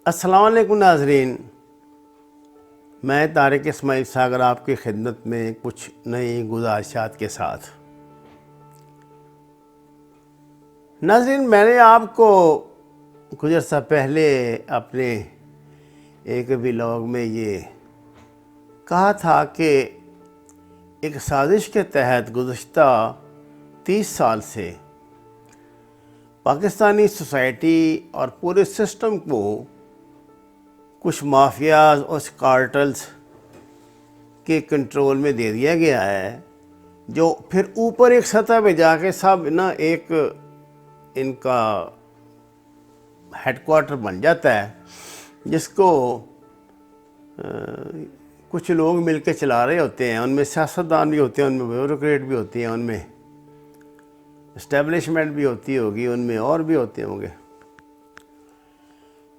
السلام علیکم ناظرین، میں طارق اسماعیل ساگر آپ کی خدمت میں کچھ نئی گزارشات کے ساتھ۔ ناظرین، میں نے آپ کو کچھ عرصہ پہلے اپنے ایک ولاگ میں یہ کہا تھا کہ ایک سازش کے تحت گزشتہ 30 سال سے پاکستانی سوسائٹی اور پورے سسٹم کو کچھ مافیاز اور کارٹلز کے کنٹرول میں دے دیا گیا ہے، جو پھر اوپر ایک سطح پہ جا کے سب ایک ان کا ہیڈ کوارٹر بن جاتا ہے، جس کو کچھ لوگ مل کے چلا رہے ہوتے ہیں۔ ان میں سیاستدان بھی ہوتے ہیں، ان میں بیوروکریٹ بھی ہوتی ہیں، ان میں اسٹیبلشمنٹ بھی ہوتی ہوگی، ان میں اور بھی ہوتے ہوں گے۔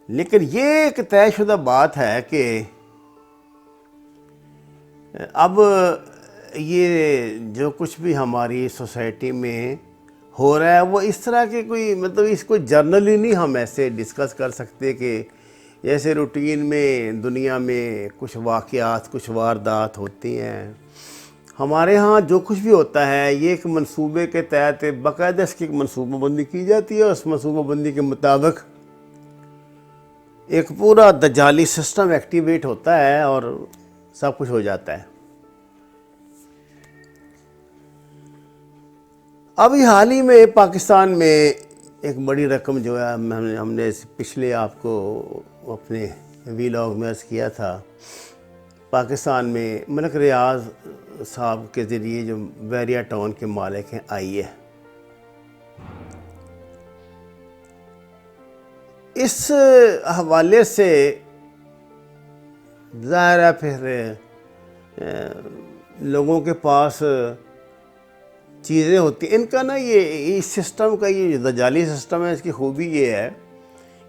لیکن یہ ایک طے شدہ بات ہے کہ اب یہ جو کچھ بھی ہماری سوسائٹی میں ہو رہا ہے وہ اس طرح کے کوئی اس کو جرنلی نہیں ہم ایسے ڈسکس کر سکتے کہ جیسے روٹین میں دنیا میں کچھ واقعات، کچھ واردات ہوتی ہیں۔ ہمارے ہاں جو کچھ بھی ہوتا ہے یہ ایک منصوبے کے تحت باقاعدہ اس کی ایک منصوبہ بندی کی جاتی ہے، اور اس منصوبہ بندی کے مطابق ایک پورا دجالی سسٹم ایکٹیویٹ ہوتا ہے اور سب کچھ ہو جاتا ہے۔ ابھی حال ہی میں پاکستان میں ایک بڑی رقم جو ہے ہم نے پچھلے آپ کو اپنے ویلاگ میں عرض کیا تھا، پاکستان میں ملک ریاض صاحب کے ذریعے جو ویریا ٹاؤن کے مالک ہیں آئی ہے، اس حوالے سے ظاہر ہے پھر لوگوں کے پاس چیزیں ہوتی ہیں۔ ان کا یہ سسٹم کا یہ دجالی سسٹم ہے، اس کی خوبی یہ ہے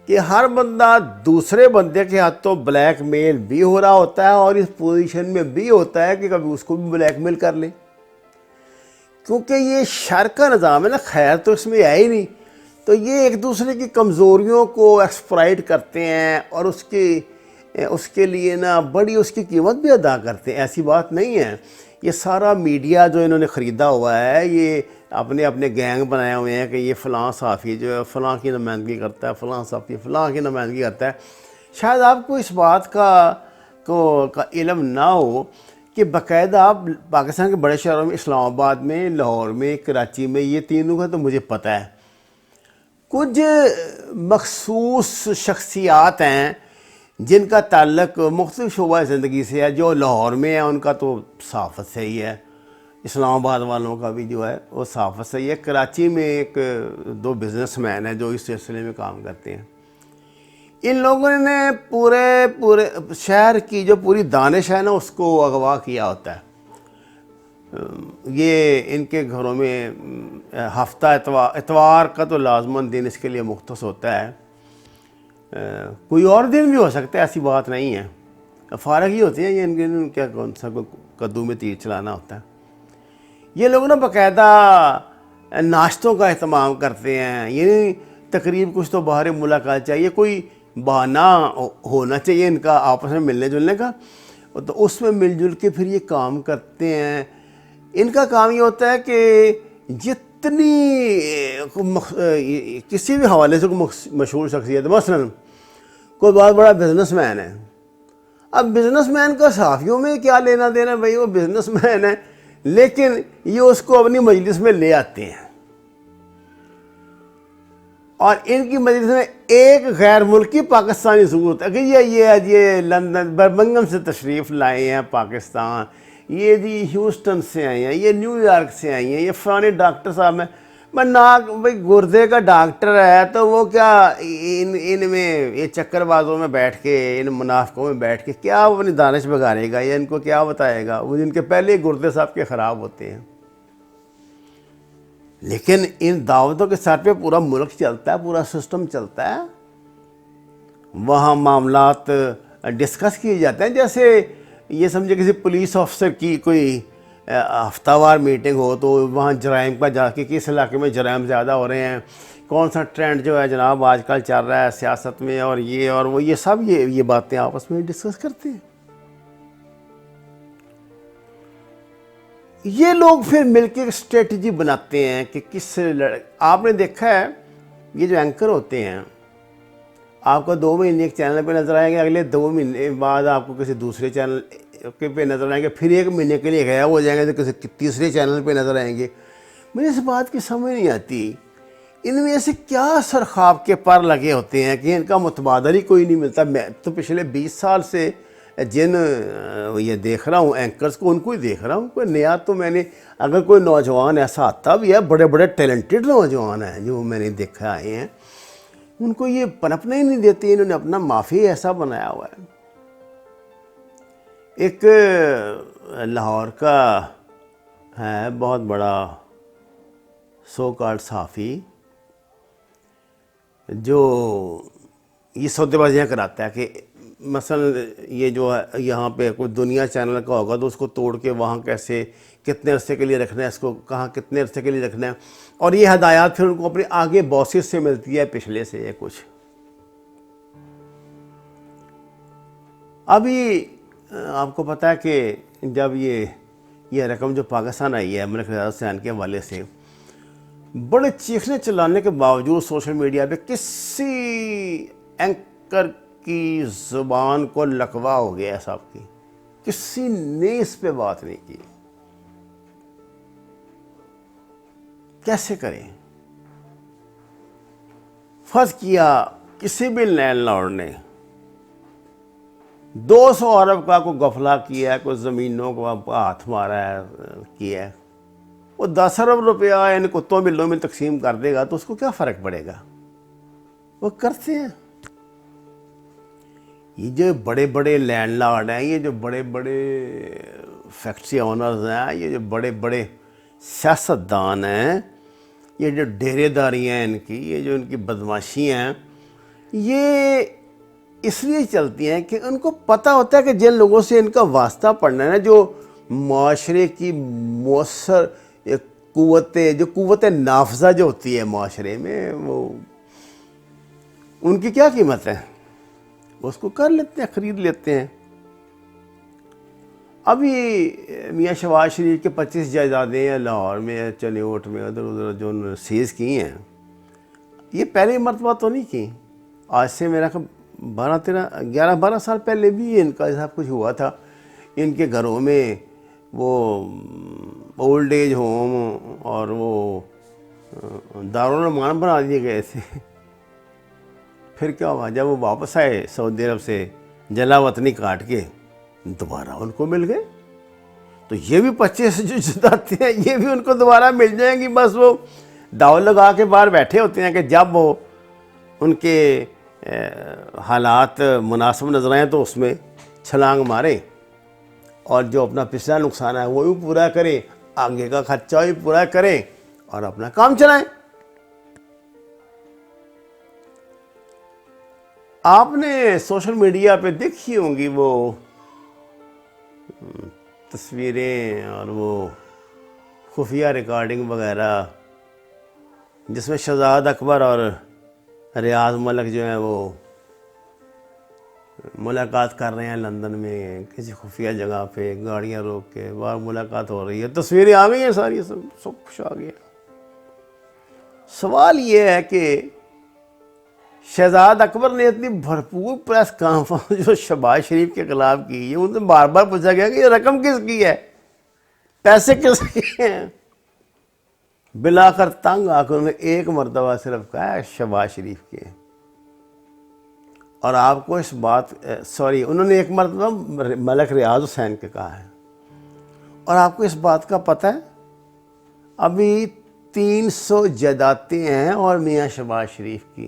کہ ہر بندہ دوسرے بندے کے ہاتھوں بلیک میل بھی ہو رہا ہوتا ہے، اور اس پوزیشن میں بھی ہوتا ہے کہ کبھی اس کو بھی بلیک میل کر لے، کیونکہ یہ شر کا نظام ہے خیر تو اس میں ہے ہی نہیں۔ تو یہ ایک دوسرے کی کمزوریوں کو ایکسپلائٹ کرتے ہیں اور اس کے لیے بڑی اس کی قیمت بھی ادا کرتے ہیں۔ ایسی بات نہیں ہے، یہ سارا میڈیا جو انہوں نے خریدا ہوا ہے، یہ اپنے گینگ بنائے ہوئے ہیں کہ یہ فلاں صحافی جو ہے فلاں کی نمائندگی کرتا ہے، فلاں صحافی فلاں کی نمائندگی کرتا ہے۔ شاید آپ کو اس بات کا علم نہ ہو کہ باقاعدہ آپ پاکستان کے بڑے شہروں میں اسلام آباد میں، لاہور میں، کراچی میں، یہ تینوں کا تو مجھے پتہ ہے، کچھ مخصوص شخصیات ہیں جن کا تعلق مختلف شعبہ زندگی سے ہے۔ جو لاہور میں ہے ان کا تو صحافت سے ہی ہے، اسلام آباد والوں کا بھی جو ہے وہ صحافت سے ہی ہے۔ کراچی میں ایک دو بزنس مین ہیں جو اس سلسلے میں کام کرتے ہیں۔ ان لوگوں نے پورے شہر کی جو پوری دانش ہے اس کو اغوا کیا ہوتا ہے۔ یہ ان کے گھروں میں ہفتہ اتوار کا تو لازماً دن اس کے لیے مختص ہوتا ہے، کوئی اور دن بھی ہو سکتا ہے، ایسی بات نہیں ہے، فارغ ہی ہوتے ہیں یہ، ان کے کیا کون سا کدو میں تیر چلانا ہوتا ہے۔ یہ لوگ باقاعدہ ناشتوں کا اہتمام کرتے ہیں، یعنی تقریب کچھ تو باہر ملاقات چاہیے، کوئی بہانہ ہونا چاہیے ان کا آپس میں ملنے جلنے کا، تو اس میں مل جل کے پھر یہ کام کرتے ہیں۔ ان کا کام یہ ہوتا ہے کہ جتنی کسی بھی حوالے سے کوئی مشہور شخصیت، مثلا کوئی بہت بڑا بزنس مین ہے، اب بزنس مین کا صحافیوں میں کیا لینا دینا، بھائی وہ بزنس مین ہے، لیکن یہ اس کو اپنی مجلس میں لے آتے ہیں، اور ان کی مجلس میں ایک غیر ملکی پاکستانی ضرورت ہے کہ یہ لندن برمنگھم سے تشریف لائے ہیں پاکستان، یہ جی ہیوسٹن سے آئے ہیں، یہ نیو یارک سے آئی ہیں، یہ فلانے ڈاکٹر صاحب ہیں۔ بھائی گردے کا ڈاکٹر ہے تو وہ کیا ان میں یہ چکر بازوں میں بیٹھ کے، ان منافقوں میں بیٹھ کے کیا وہ اپنی دانش بگاڑے گا، یا ان کو کیا بتائے گا، وہ جن کے پہلے گردے صاحب کے خراب ہوتے ہیں۔ لیکن ان دعوتوں کے ساتھ پہ پورا ملک چلتا ہے، پورا سسٹم چلتا ہے، وہاں معاملات ڈسکس کیے جاتے ہیں۔ جیسے یہ سمجھے کسی پولیس آفیسر کی کوئی ہفتہ وار میٹنگ ہو تو وہاں جرائم کا جا کے کس علاقے میں جرائم زیادہ ہو رہے ہیں، کون سا ٹرینڈ جو ہے جناب آج کل چل رہا ہے سیاست میں اور وہ یہ سب یہ باتیں آپس میں ڈسکس کرتے ہیں. یہ لوگ پھر مل کے اسٹریٹجی بناتے ہیں کہ آپ نے دیکھا ہے یہ جو اینکر ہوتے ہیں آپ کو 2 مہینے ایک چینل پہ نظر آئیں گے, اگلے 2 مہینے بعد آپ کو کسی دوسرے چینل پہ نظر آئیں گے, پھر 1 مہینے کے لیے غائب ہو جائیں گے تو کسی تیسرے چینل پہ نظر آئیں گے. مجھے اس بات کی سمجھ نہیں آتی ان میں سے کیا سرخاب کے پر لگے ہوتے ہیں کہ ان کا متبادل ہی کوئی نہیں ملتا. میں تو پچھلے 20 سال سے جن یہ دیکھ رہا ہوں اینکرز کو, ان کو ہی دیکھ رہا ہوں. کوئی نیا تو میں نے, اگر کوئی نوجوان ایسا آتا بھی ہے, بڑے بڑے ٹیلنٹڈ نوجوان ہیں جو میں نے دیکھا آئے ہیں, ان کو یہ پنپنے ہی نہیں دیتے. انہوں نے اپنا مافیا ایسا بنایا ہوا ہے. ایک لاہور کا ہے بہت بڑا سو کالڈ صحافی جو یہ سودے بازیاں کراتا ہے کہ مثلا یہ جو ہے یہاں پہ کوئی دنیا چینل کا ہوگا تو اس کو توڑ کے وہاں کیسے کتنے عرصے کے لیے رکھنا ہے, اس کو کہاں کتنے عرصے کے لیے رکھنا ہے, اور یہ ہدایات پھر ان کو اپنے آگے باسز سے ملتی ہے پچھلے سے یہ کچھ. ابھی آپ کو پتہ ہے کہ جب یہ رقم جو پاکستان آئی ہے ملک ریاض حسین کے حوالے سے, بڑے چیخنے چلانے کے باوجود سوشل میڈیا پہ کسی اینکر کی زبان کو لکوا ہو گیا ہے صاحب کی, کسی نے اس پہ بات نہیں کی. کیسے کریں؟ فرض کیا کسی بھی لینڈ لارڈ نے 200 ارب کا کوئی غفلہ کیا ہے, کوئی زمینوں کو ہاتھ مارا ہے کیا ہے, وہ 10 ارب روپیہ ان کتوں بلوں میں تقسیم کر دے گا تو اس کو کیا فرق پڑے گا؟ وہ کرتے ہیں. یہ جو بڑے بڑے لینڈ لارڈ ہیں, یہ جو بڑے بڑے فیکٹری اونرز ہیں, یہ جو بڑے بڑے سیاستدان ہیں, یہ جو ڈیرے داری ہیں ان کی, یہ جو ان کی بدماشی ہیں, یہ اس لیے چلتی ہیں کہ ان کو پتہ ہوتا ہے کہ جن لوگوں سے ان کا واسطہ پڑنا ہے نا, جو معاشرے کی مؤثر قوت نافذہ جو ہوتی ہے معاشرے میں, وہ ان کی کیا قیمت ہے, اس کو کر لیتے ہیں, خرید لیتے ہیں. ابھی میاں شہباز شریف کے 25 جائیدادیں ہیں لاہور میں, چنیوٹ میں, ادھر ادھر جو انہوں نے سیز کی ہیں, یہ پہلی مرتبہ تو نہیں کی. آج سے میرا 11-12 سال پہلے بھی ان کا ایسا کچھ ہوا تھا. ان کے گھروں میں وہ اولڈ ایج ہوم اور وہ دارالعمان بنا دیے گئے تھے. پھر کیا ہوا, جب وہ واپس آئے سعودی عرب سے جلا وطنی کاٹ کے, دوبارہ ان کو مل گئے. تو یہ بھی 25 جو جداتے ہیں یہ بھی ان کو دوبارہ مل جائیں گی. بس وہ داؤ لگا کے باہر بیٹھے ہوتے ہیں کہ جب وہ ان کے حالات مناسب نظر آئیں تو اس میں چھلانگ ماریں, اور جو اپنا پچھلا نقصان ہے وہ بھی پورا کریں, آگے کا خرچہ بھی پورا کریں اور اپنا کام چلائیں. آپ نے سوشل میڈیا پہ دیکھی ہوں گی وہ تصویریں اور وہ خفیہ ریکارڈنگ وغیرہ جس میں شہزاد اکبر اور ریاض ملک جو ہیں وہ ملاقات کر رہے ہیں لندن میں کسی خفیہ جگہ پہ, گاڑیاں روک کے باہر ملاقات ہو رہی ہے, تصویریں آ گئی ہیں ساری, سب کچھ آ گیا. سوال یہ ہے کہ شہزاد اکبر نے اتنی بھرپور پریس کانفرنس جو شہباز شریف کے خلاف کی, یہ ان سے بار بار پوچھا گیا کہ یہ رقم کس کی ہے, پیسے کس کے ہیں. بلا کر تنگ آ کر انہوں نے ایک مرتبہ صرف کہا ہے شہباز شریف کے. اور آپ کو اس بات انہوں نے ایک مرتبہ ملک ریاض حسین کے کہا ہے. اور آپ کو اس بات کا پتہ ہے ابھی 300 جائیدادیں ہیں اور میاں شہباز شریف کی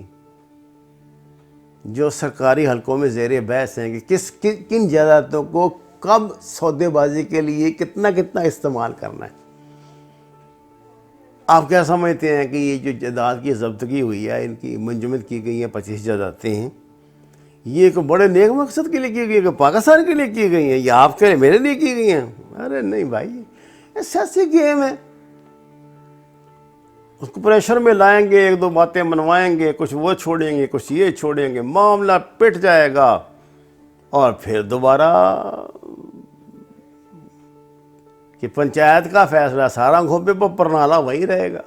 جو سرکاری حلقوں میں زیر بحث ہیں کہ کن جائیدادوں کو کب سودے بازی کے لیے کتنا استعمال کرنا ہے. آپ کیا سمجھتے ہیں کہ یہ جو جائیداد کی ضبطگی ہوئی ہے, ان کی منجمد کی گئی ہیں 25 جائیدادیں ہیں, یہ ایک بڑے نیک مقصد کے لیے کی گئی ہے کہ پاکستان کے لیے کی گئی ہیں یا آپ کے لیے میرے لیے کی گئی ہیں؟ ارے نہیں بھائی, یہ سیاسی گیم ہے. اس کو پریشر میں لائیں گے، ایک دو باتیں منوائیں گے، کچھ وہ چھوڑیں گے، کچھ یہ چھوڑیں گے، معاملہ پٹ جائے گا، اور پھر دوبارہ کہ پنچایت کا فیصلہ سارا گھوپے پر پرنالا وہی رہے گا.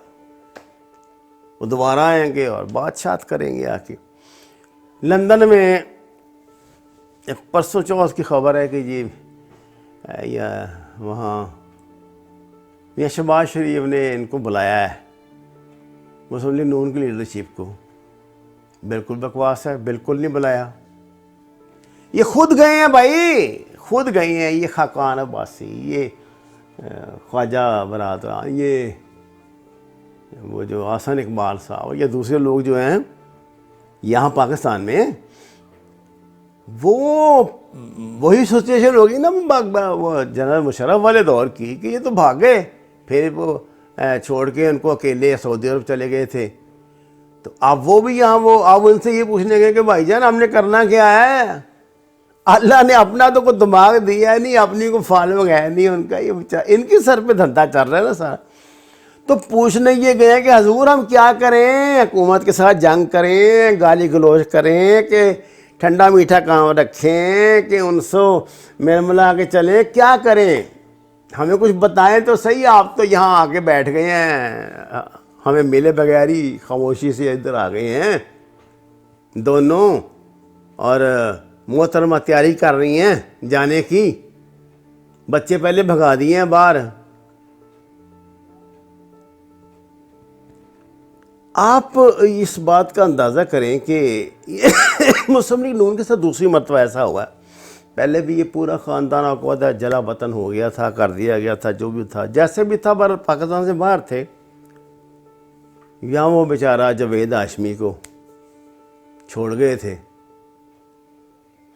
وہ دوبارہ آئیں گے اور بات کریں گے آ کے. لندن میں ایک پرسوں چوتھ کی خبر ہے کہ جی وہاں میاں شہباز شریف نے ان کو بلایا ہے مسلم لیگ نون کی لیڈرشپ کو. بالکل بکواس ہے، بالکل نہیں بلایا. یہ خود گئے ہیں بھائی، خود گئے ہیں. یہ خاقان عباسی، یہ خواجہ برادران، یہ وہ جو حسن اقبال صاحب یا دوسرے لوگ جو ہیں یہاں پاکستان میں، وہی سچویشن ہوگی نا وہ جنرل مشرف والے دور کی کہ یہ تو بھاگ گئے، پھر وہ چھوڑ کے ان کو اکیلے سعودی عرب چلے گئے تھے. تو اب وہ بھی یہاں اب ان سے یہ پوچھنے گئے کہ بھائی جان ہم نے کرنا کیا ہے؟ اللہ نے اپنا تو کوئی دماغ دیا ہے نہیں، اپنی کو فالوگ ہے نہیں ان کا. یہ ان کے سر پہ دھندا چل رہا ہے نا سارا. تو پوچھنے یہ گئے کہ حضور ہم کیا کریں؟ حکومت کے ساتھ جنگ کریں، گالی گلوچ کریں، کہ ٹھنڈا میٹھا کام رکھیں، کہ ان سے مل ملا کے چلیں؟ کیا کریں؟ ہمیں کچھ بتائیں تو صحیح. آپ تو یہاں آ کے بیٹھ گئے ہیں، ہمیں ملے بغیر ہی خاموشی سے ادھر آ گئے ہیں دونوں، اور محترمہ تیاری کر رہی ہیں جانے کی. بچے پہلے بھگا دیے ہیں باہر. آپ اس بات کا اندازہ کریں کہ مسلم لیگ نون کے ساتھ دوسری مرتبہ ایسا ہوا ہے. پہلے بھی یہ پورا خاندان آپ کو جلا وطن ہو گیا تھا، کر دیا گیا تھا، جو بھی تھا جیسے بھی تھا، پر پاکستان سے باہر تھے. یہاں وہ بیچارہ جاوید ہاشمی کو چھوڑ گئے تھے،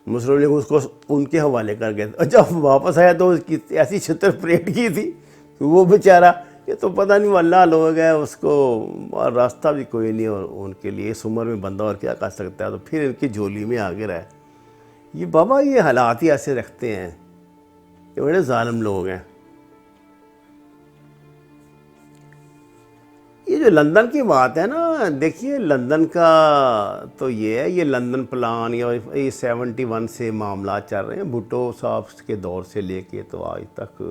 مسلم لیگ اس کو ان کے حوالے کر گئے تھے. جب واپس آیا تو اس کی ایسی چھتر پریٹ کی تھی کہ وہ بیچارہ، یہ تو پتہ نہیں وہ اللہ لوگ ہیں، اس کو راستہ بھی کوئی نہیں، اور ان کے لیے اس عمر میں بندہ اور کیا کر سکتا ہے. تو پھر ان کی جھولی میں آگے رہے. یہ بابا یہ حالات ہی ایسے رکھتے ہیں، یہ بڑے ظالم لوگ ہیں. یہ جو لندن کی بات ہے نا، دیکھیے لندن کا تو یہ ہے، یہ لندن پلان یا 71 سے معاملات چل رہے ہیں، بھٹو صاحب کے دور سے لے کے تو آج تک.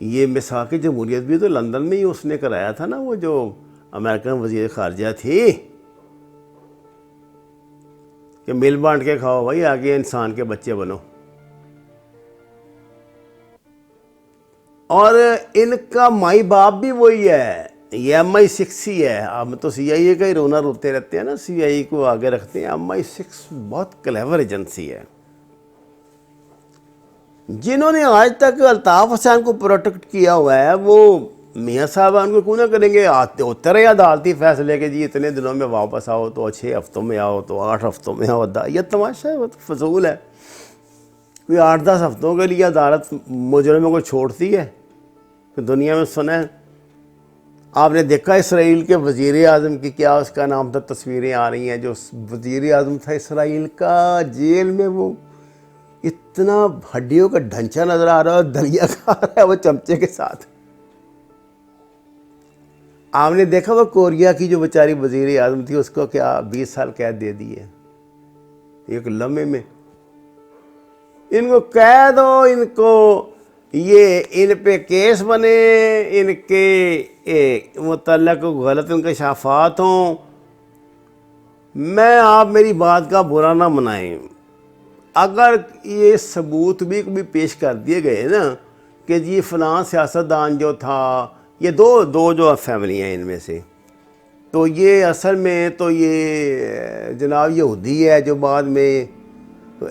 یہ مساق جمہوریت بھی تو لندن میں ہی اس نے کرایا تھا نا، وہ جو امریکن وزیر خارجہ تھی، کہ مل بانٹ کے کھاؤ بھائی، آگے انسان کے بچے بنو. اور ان کا مائی باپ بھی وہی ہے، یہ MI6 ہی ہے. اب تو CIA کا ہی رونا روتے رہتے ہیں نا، CIA کو آگے رکھتے ہیں. MI6 بہت کلیور ایجنسی ہے، جنہوں نے آج تک الطاف حسین کو پروٹیکٹ کیا ہوا ہے. وہ میاں صاحبان کو کیوں نہ کریں گے؟ ہوتے رہے عدالتی فیصلے کہ جی اتنے دنوں میں واپس آؤ، تو 6 ہفتوں میں آؤ، تو 8 ہفتوں میں آؤ. یہ تماشا ہے، وہ تو فضول ہے. کوئی 8-10 ہفتوں کے لیے عدالت مجرموں کو چھوڑتی ہے؟ کہ دنیا میں سنیں، آپ نے دیکھا اسرائیل کے وزیر اعظم کی، کیا اس کا نام تھا، تصویریں آ رہی ہیں، جو وزیر اعظم تھا اسرائیل کا، جیل میں وہ اتنا ہڈیوں کا ڈھانچہ نظر آ رہا ہے، دلیا کھا رہا ہے وہ چمچے کے ساتھ. آپ نے دیکھا وہ کوریا کی جو بیچاری وزیر اعظم تھی، اس کو کیا 20 سال قید دے دی ہے ایک لمحے میں. ان کو قید ہو، ان کو یہ ان پہ کیس بنے، ان کے متعلق غلط انکشافات ہوں. میں آپ میری بات کا برا نہ منائیں، اگر یہ ثبوت بھی پیش کر دیے گئے نا کہ جی فلاں سیاستدان جو تھا، یہ دو جو فیملی ہیں ان میں سے، تو یہ اصل میں تو یہ جناب یہودی ہے، جو بعد میں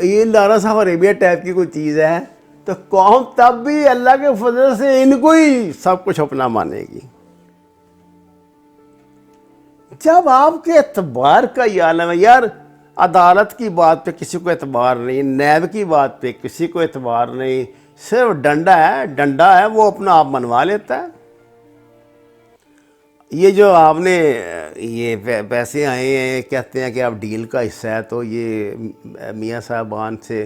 یہ لانا صاحب عربیہ ٹائپ کی کوئی چیز ہے، تو قوم تب بھی اللہ کے فضل سے ان کو ہی سب کچھ اپنا مانے گی. جب آپ کے اعتبار کا یہ عالم ہے یار، عدالت کی بات پہ کسی کو اعتبار نہیں، نیب کی بات پہ کسی کو اعتبار نہیں، صرف ڈنڈا ہے وہ اپنا آپ منوا لیتا ہے. یہ جو آپ نے یہ پیسے آئے ہیں، کہتے ہیں کہ آپ ڈیل کا حصہ ہے، تو یہ میاں صاحبان سے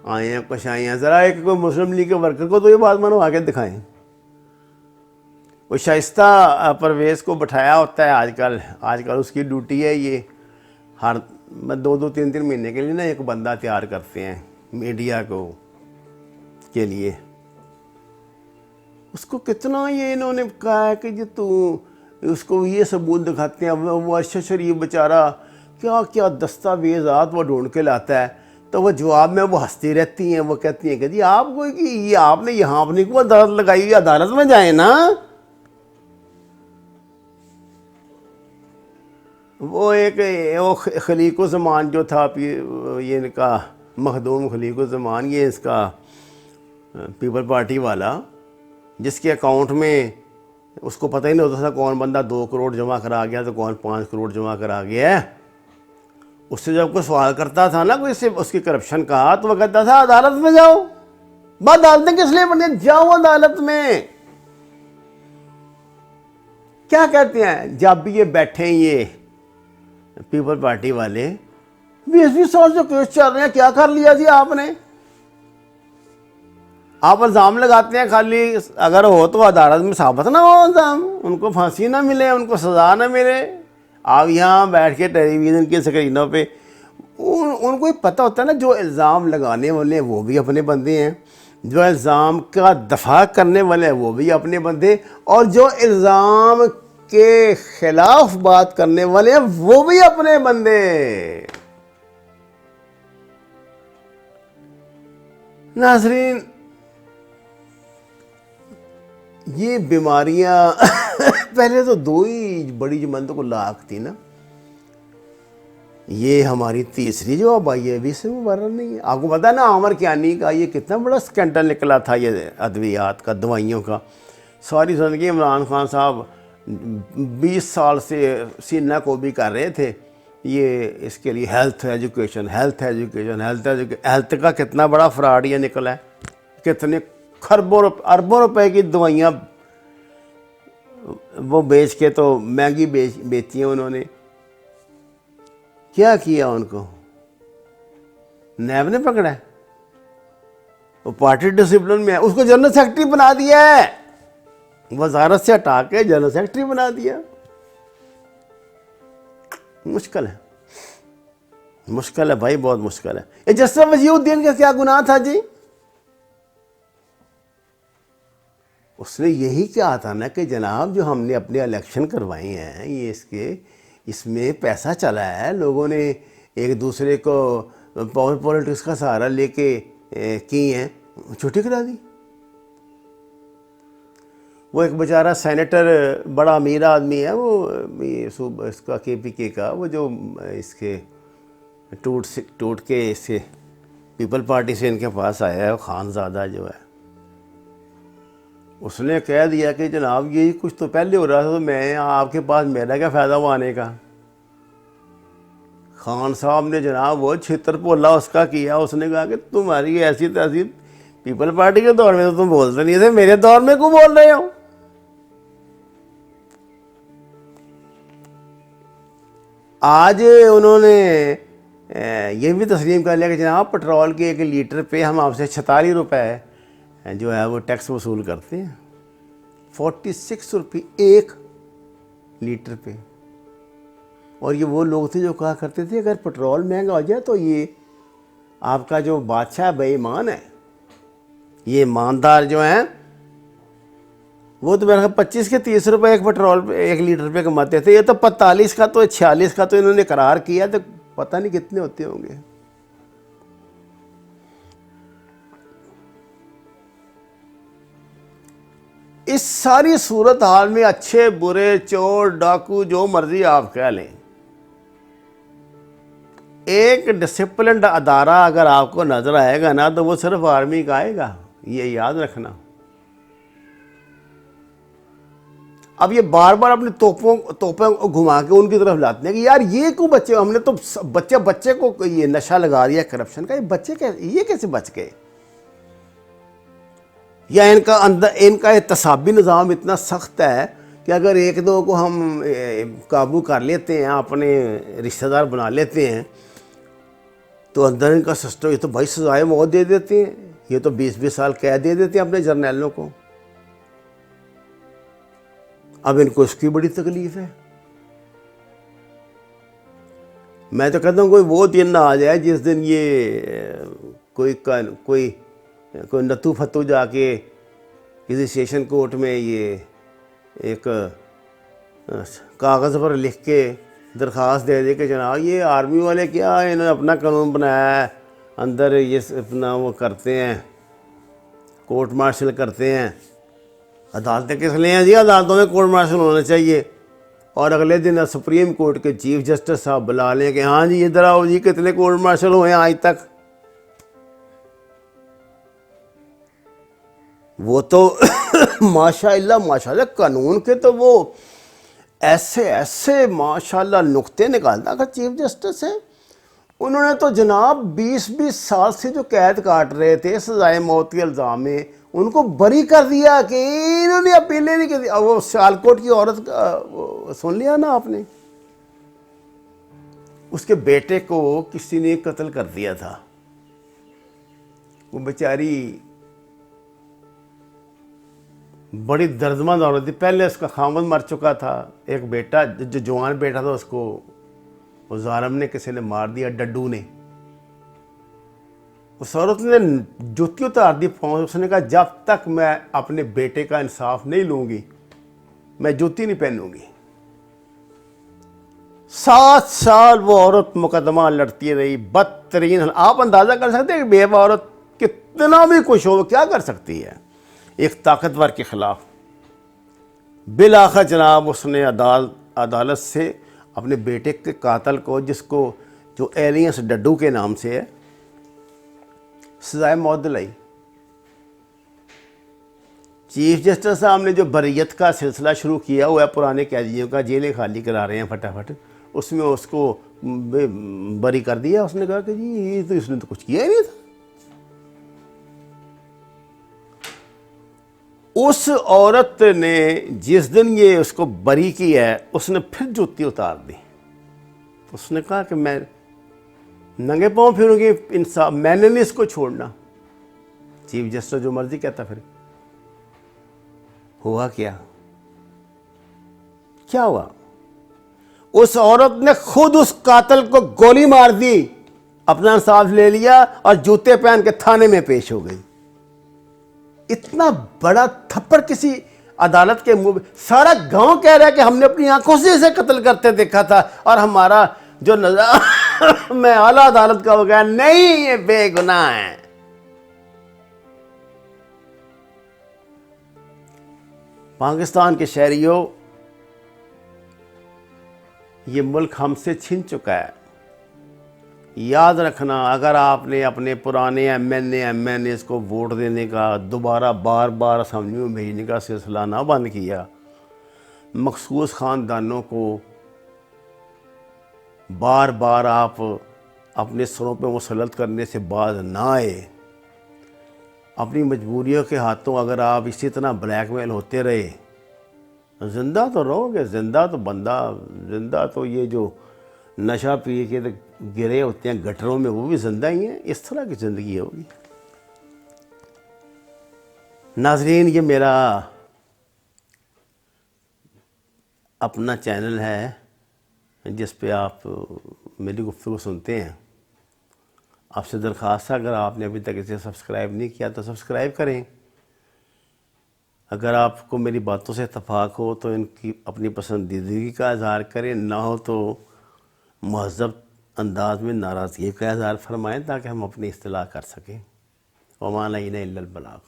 آئے ہیں، کچھ آئے ہیں. ذرا ایک کوئی مسلم لیگ کے ورکر کو تو یہ بات منوا کے دکھائیں. وہ شائستہ پرویز کو بٹھایا ہوتا ہے آج کل اس کی ڈیوٹی ہے یہ ہر 2-3 مہینے کے لیے نا ایک بندہ تیار کرتے ہیں میڈیا کو کے لیے. اس کو کتنا یہ انہوں نے کہا ہے کہ جو تو اس کو یہ ثبوت دکھاتے ہیں. وہ ارشد شریف بیچارہ کیا کیا دستاویزات وہ ڈھونڈ کے لاتا ہے, تو وہ جواب میں وہ ہنستی رہتی ہیں. وہ کہتی ہیں کہ جی آپ کو کہ یہ آپ نے یہاں اپنی کو عدالت لگائی ہوئی, عدالت میں جائیں نا. وہ ایک خلیق الزمان جو تھا یہ ان کا مخدوم خلیق الزمان, یہ اس کا پیپل پارٹی والا, جس کے اکاؤنٹ میں اس کو پتہ ہی نہیں ہوتا تھا کون بندہ 2 کروڑ جمع کرا گیا تو کون 5 کروڑ جمع کرا گیا ہے. اس سے جب کوئی سوال کرتا تھا نا کوئی سے اس کی کرپشن کا, تو وہ کہتا تھا عدالت میں جاؤ. عدالتیں کس لیے بنی, جاؤ عدالت میں. کیا کہتے ہیں جب بھی یہ بیٹھے یہ پیپل پارٹی والے 20 سال سے کیس چل رہے ہیں, کیا کر لیا جی آپ نے. آپ الزام لگاتے ہیں خالی اگر ہو تو عدالت میں ثابت نہ ہو الزام, ان کو پھانسی نہ ملے, ان کو سزا نہ ملے. آپ یہاں بیٹھ کے ٹیلی ویژن کی اسکرینوں پہ ان کو پتہ ہوتا ہے نا جو الزام لگانے والے ہیں وہ بھی اپنے بندے ہیں, جو الزام کا دفاع کرنے والے ہیں وہ بھی اپنے بندے, اور جو الزام کے خلاف بات کرنے والے ہیں وہ بھی اپنے بندے. ناظرین, یہ بیماریاں پہلے تو 2 ہی بڑی جماعتوں کو لاحق تھی نا, یہ ہماری تیسری جو اب آئی ہے ابھی سے مبرر نہیں ہے. آپ کو پتہ ہے نا عامر کیانی کا یہ کتنا بڑا سکینڈل نکلا تھا یہ ادویات کا, دوائیوں کا. ساری زندگی عمران خان صاحب 20 سال سے سینہ کو بھی کر رہے تھے یہ اس کے لیے ہیلتھ ایجوکیشن. ہیلتھ کا کتنا بڑا فراڈ یہ نکلا ہے, کتنے اربوں روپے کی دوائیاں وہ بیچ کے تو مہنگی بیچی ہیں انہوں نے. کیا کیا ان کو نیب نے پکڑا ہے, وہ پارٹی ڈسپلن میں ہے, اس کو جنرل سیکرٹری بنا دیا ہے, وزارت سے ہٹا کے جنرل سیکرٹری بنا دیا. مشکل ہے بھائی, بہت مشکل ہے. یہ جسٹس وزیر الدین کا کیا گناہ تھا جی, اس نے یہی کہا تھا نا کہ جناب جو ہم نے اپنے الیکشن کروائے ہیں یہ اس میں پیسہ چلا ہے, لوگوں نے ایک دوسرے کو پالیٹکس کا سہارا لے کے کی ہیں, چھٹی کرا دی. وہ ایک بیچارہ سینیٹر بڑا امیر آدمی ہے, وہ اس کا KPK کا, وہ جو اس کے ٹوٹ کے اس سے پیپل پارٹی سے ان کے پاس آیا ہے, خان زادہ جو ہے, اس نے کہہ دیا کہ جناب یہی کچھ تو پہلے ہو رہا تھا, تو میں آپ کے پاس میرا کیا فائدہ ہوا آنے کا. خان صاحب نے جناب وہ چھتر پولا اس کا کیا. اس نے کہا کہ تمہاری ایسی تہذیب پیپل پارٹی کے دور میں تو تم بولتے نہیں تھے, میرے دور میں کیوں بول رہے ہو. آج انہوں نے یہ بھی تسلیم کر لیا کہ جناب پٹرول کے 1 لیٹر پہ ہم آپ سے 46 روپے جو ہے وہ ٹیکس وصول کرتے ہیں. 46 روپے 1 لیٹر پہ. اور یہ وہ لوگ تھے جو کہا کرتے تھے اگر پٹرول مہنگا ہو جائے تو یہ آپ کا جو بادشاہ بے ایمان ہے, یہ ایماندار جو ہیں وہ تو میرے خیال 25 کے 30 روپے ایک پٹرول پہ 1 لیٹر پہ کماتے تھے. یہ تو 45 کا تو 46 کا تو انہوں نے قرار کیا, تو پتہ نہیں کتنے ہوتے ہوں گے. اس ساری صورت حال میں اچھے برے چور ڈاکو جو مرضی آپ کہہ لیں, ایک ڈسپلنڈ ادارہ اگر آپ کو نظر آئے گا نا تو وہ صرف آرمی کا آئے گا, یہ یاد رکھنا. اب یہ بار بار اپنی توپیں گھما کے ان کی طرف لاتے ہیں کہ یار یہ کیوں بچے, ہم نے تو بچے کو یہ نشہ لگا دیا کرپشن کا, یہ بچے یہ کیسے بچ گئے. یا ان کا احتسابی نظام اتنا سخت ہے کہ اگر 1-2 کو ہم قابو کر لیتے ہیں, اپنے رشتہ دار بنا لیتے ہیں, تو اندر ان کا سسٹم, یہ تو بھائی سزائے موت دے دیتے ہیں, یہ تو 20 سال قید دے دیتے ہیں اپنے جرنیلوں کو. اب ان کو اس کی بڑی تکلیف ہے. میں تو کہتا ہوں کوئی وہ دن نہ آ جائے جس دن یہ کوئی نتو فتو جا کے کسی سیشن کورٹ میں یہ ایک کاغذ پر لکھ کے درخواست دے کہ جناب یہ آرمی والے کیا انہوں نے اپنا قانون بنایا ہے, اندر یہ اپنا وہ کرتے ہیں, کورٹ مارشل کرتے ہیں. عدالتیں کس لیے ہیں جی؟ عدالتوں میں کورٹ مارشل ہونا چاہیے. اور اگلے دن سپریم کورٹ کے چیف جسٹس صاحب بلا لیں کہ ہاں جی ادھر آؤ جی, کتنے کورٹ مارشل ہوئے ہیں آج تک. وہ تو ماشاء اللہ قانون کے تو وہ ایسے ماشاء اللہ نقطے نکالتا کہ چیف جسٹس ہیں. انہوں نے تو جناب 20 سال سے جو قید کاٹ رہے تھے سزائے موت کے الزام میں, ان کو بری کر دیا کہ انہوں نے اپیلیں نہیں کی. وہ سیالکوٹ کی عورت سن لیا نا آپ نے, اس کے بیٹے کو کسی نے قتل کر دیا تھا. وہ بیچاری بڑی دردمند عورت تھی. پہلے اس کا خامد مر چکا تھا, ایک بیٹا جو جوان بیٹا تھا اس کو وہ ظالم نے کسی نے مار دیا, ڈڈو نے. اس عورت نے جوتی اتار دی پاؤں. اس نے کہا جب تک میں اپنے بیٹے کا انصاف نہیں لوں گی میں جوتی نہیں پہنوں گی. 7 سال وہ عورت مقدمہ لڑتی رہی, بدترین. آپ اندازہ کر سکتے ہیں کہ بیوہ عورت کتنا بھی کچھ ہو کیا کر سکتی ہے ایک طاقتور کے خلاف. بالآخر جناب اس نے عدالت سے اپنے بیٹے کے قاتل کو, جس کو جو ایلینس ڈڈو کے نام سے ہے, سزائے موت دلائی. چیف جسٹس صاحب نے جو بریت کا سلسلہ شروع کیا ہوا ہے پرانے قیدیوں کا, جیلیں خالی کرا رہے ہیں فٹافٹ, اس میں اس کو بری کر دیا. اس نے کہا کہ جی یہ تو اس نے تو کچھ کیا ہی نہیں تھا. اس عورت نے جس دن یہ اس کو بری کی ہے اس نے پھر جوتی اتار دی. اس نے کہا کہ میں ننگے پاؤں پھروں گی, انصاف میں نے نہیں اس کو چھوڑنا. چیف جسٹس جو مرضی کہتا پھر. ہوا کیا ہوا؟ اس عورت نے خود اس قاتل کو گولی مار دی, اپنا انصاف لے لیا اور جوتے پہن کے تھانے میں پیش ہو گئی. اتنا بڑا تھپڑ کسی عدالت کے منہ. سارا گاؤں کہہ رہا ہے کہ ہم نے اپنی آنکھوں سے اسے قتل کرتے دیکھا تھا, اور ہمارا جو نظام میں اعلیٰ عدالت کا ہو گیا نہیں یہ بے گناہ ہے. پاکستان کے شہریوں, یہ ملک ہم سے چھن چکا ہے. یاد رکھنا, اگر آپ نے اپنے پرانے ایم این اے کو ووٹ دینے کا دوبارہ بار اسمبلی میں بھیجنے کا سلسلہ نہ بند کیا, مخصوص خاندانوں کو بار آپ اپنے سروں پہ مسلط کرنے سے باز نہ آئے, اپنی مجبوریوں کے ہاتھوں اگر آپ اسی طرح بلیک میل ہوتے رہے, زندہ تو رہو گے, زندہ تو یہ جو نشہ پی کے گرے ہوتے ہیں گٹروں میں وہ بھی زندہ ہی ہیں. اس طرح کی زندگی ہوگی. ناظرین, یہ میرا اپنا چینل ہے جس پہ آپ میری گفتگو سنتے ہیں. آپ سے درخواست ہے اگر آپ نے ابھی تک اسے سبسکرائب نہیں کیا تو سبسکرائب کریں. اگر آپ کو میری باتوں سے اتفاق ہو تو ان کی اپنی پسندیدگی کا اظہار کریں, نہ ہو تو مہذب انداز میں ناراضگی کا اظہار فرمائیں تاکہ ہم اپنی اصطلاح کر سکیں. وما علینا الا البلاغ.